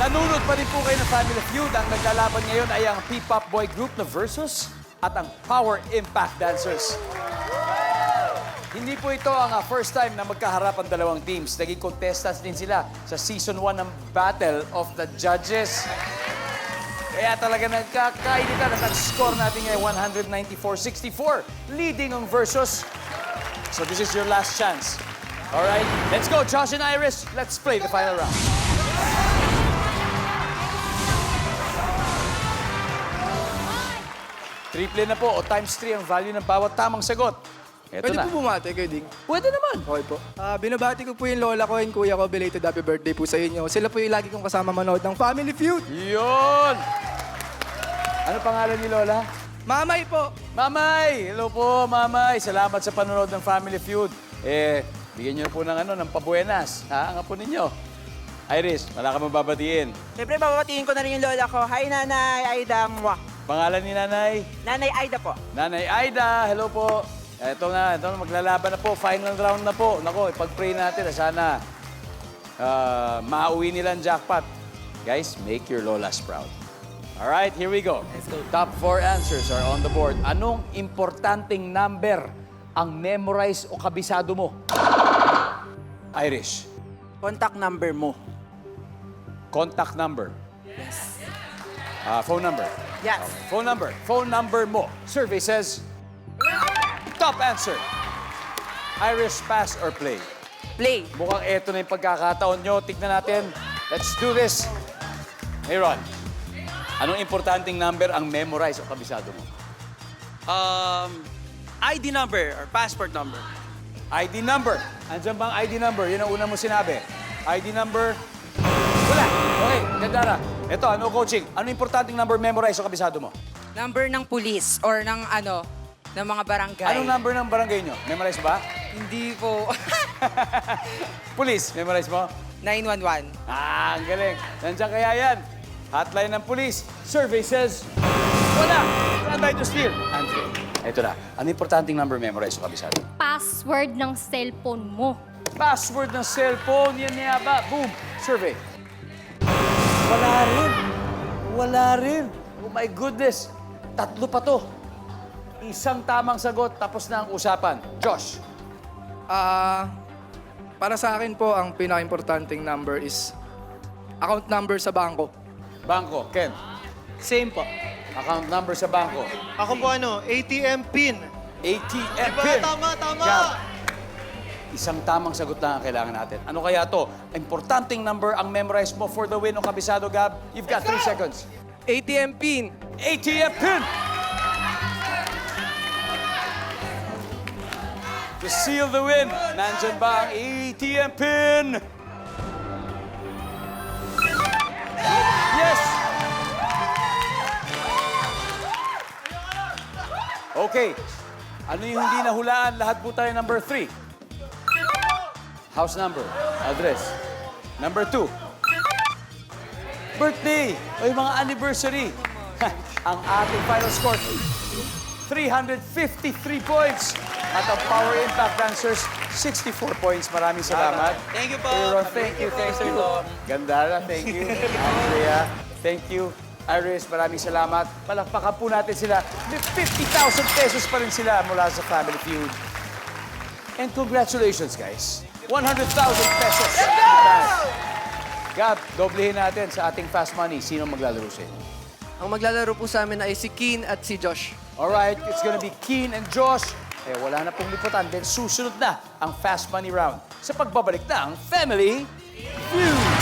Nanunod pa rin po kayo ng Family Feud. Ang naglalaban ngayon ay ang P-Pop boy group na Versus at ang Power Impact Dancers. Hindi po ito ang first time na magkaharap ang dalawang teams. Naging contestants din sila sa Season 1 ng Battle of the Judges. Kaya talaga nagkakainitan at ang score natin ngayon 194-64, leading ang Versus. So this is your last chance. All right, let's go, Josh and Iris. Let's play the final round. Triple na po o times 3 ang value ng bawat tamang sagot. Eto Pwede na. po bumati, Kuya Ding. Pwede naman. Okay po. Binabati ko po yung lola ko and kuya ko. Belated happy birthday po sa inyo. Sila po yung lagi kong kasama manood ng Family Feud. Yun! Ano pangalan ni Lola? Mamay po. Mamay! Hello po, Mamay. Salamat sa panonood ng Family Feud. Bigyan niyo po ng pabuenas. Ha? Ang apo ninyo. Iris, wala ka mababatiin. Siyempre, babatiin ko na rin yung lola ko. Hi, Nanay Aida. Mwah. Pangalan ni Nanay? Nanay Aida po. Nanay Aida, hello po. Ito na, maglalaban na po. Final round na po. Nako, ipag-pray natin. Sana mauwi nila ang jackpot. Guys, make your lolas proud. All right, here we go. Let's go. Top 4 answers are on the board. Anong importanteng number ang memorize o kabisado mo? Irish. Contact number mo. Contact number. Yes. Phone number. Yes. Phone number. Phone number mo. Survey says... Top answer. Irish, pass or play? Play. Mukhang eto na yung pagkakataon nyo. Tignan natin. Let's do this. Aaron, anong importanteng number ang memorize o kabisado mo? ID number or passport number. ID number. Andiyan bang ID number? Yun ang una mo sinabi. ID number. Wala. Okay, Gandara. Ito, ano coaching? Ano importanteng number memorize o kabisado mo? Number ng pulis or ng ng mga barangay. Anong number ng barangay nyo? Memorize ba? Hindi po. Police, memorize mo? 911. Ang galing. Nandiyan kaya yan. Hotline ng police. Survey says, wala. Saan tayo to steal? Andre, ito na. Ano importanteng number memorize o kabisado? Password ng cellphone mo. Password ng cellphone. Yan niya ba? Boom. Survey. Wala rin. Wala rin. Oh my goodness. 3 pa to. Isang tamang sagot, tapos na ang usapan. Josh. Para sa akin po, ang pinaka-importanting number is account number sa bangko. Bangko. Ken. Same po. Account number sa bangko. Ako po ATM PIN. ATM Diba? pin. Tama! Gab, isang tamang sagot lang ang kailangan natin. Ano kaya to? Importanteng number ang memorize mo for the win o kabisado, Gab. You've got 3 seconds. ATM PIN. ATM pin. To seal the win, nandyan ba ang ATM pin? Yes! Okay. Ano yung hindi nahulaan? Lahat po tayo number 3. House number. Address. Number 2. Birthday. O yung mga anniversary. Ang ating final score, 353 points. At ang Power Impact Dancers, 64 points. Maraming salamat. Thank you po. Aaron, thank you. Gandara, thank you. Andrea, thank you. Iris, maraming salamat. Palakpakan po natin sila. May 50,000 pesos pa rin sila mula sa Family Feud. And congratulations, guys. 100,000 pesos. Let's go! Gab, doblehin natin sa ating Fast Money. Sino maglalaro sa inyo? Ang maglalaro po sa amin ay si Keen at si Josh. Alright, it's gonna be Keen and Josh. Wala na pong liputan. Then susunod na ang Fast Money Round sa pagbabalik ng Family Feud.